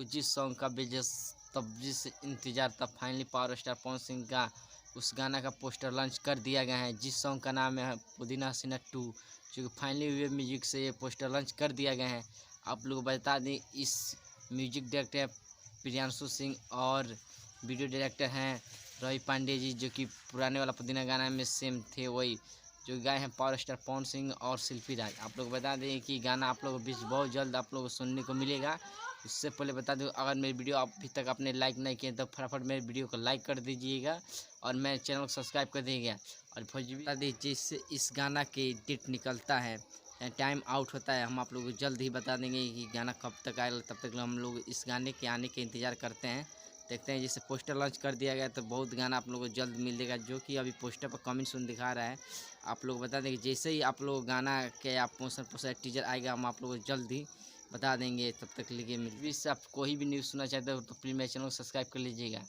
जिस सॉन्ग का जिस इंतज़ार था, finally power star Pawan Singh का उस गाना का पोस्टर लॉन्च कर दिया गया है, जिस सॉन्ग का नाम है पुदीना हसीना 2, जो कि फाइनली वेब म्यूजिक से ये पोस्टर लॉन्च कर दिया गया है। आप लोग बता दें, इस म्यूजिक डायरेक्टर प्रियांशु सिंह और वीडियो डायरेक्टर हैं रवि पांडे जी, जो कि पुराने वाला पुदीना गाना में सेम थे, वही जो गाए हैं पावर स्टार पवन सिंह और शिल्पी राज। आप लोग बता दें कि गाना आप लोगों के बीच बहुत जल्द आप लोगों को सुनने को मिलेगा। उससे पहले बता दूं, अगर मेरी वीडियो अभी तक आपने लाइक नहीं किया तो फटाफट मेरी वीडियो को लाइक कर दीजिएगा और मेरे चैनल को सब्सक्राइब कर दीजिएगा। और भोजपुरी बता दीजिए, जिससे इस गाना के डेट निकलता है, टाइम आउट होता है, हम आप लोगों को जल्द ही बता देंगे कि गाना कब तक आएगा। तब तक हम लोग इस गाने के आने के इंतज़ार करते हैं। देखते हैं, जैसे पोस्टर लॉन्च कर दिया गया तो बहुत गाना आप लोगों को जल्द मिलेगा, जो कि अभी पोस्टर पर कमिंग सून दिखा रहा है। आप लोग बता दें कि जैसे ही आप लोग गाना के आप पोस्टर टीजर आएगा, हम आप लोगों को जल्द ही बता देंगे। तब तक के लिए आप कोई भी न्यूज़ सुनना चाहते हो तो प्लीज़ मेरे चैनल को सब्सक्राइब कर लीजिएगा।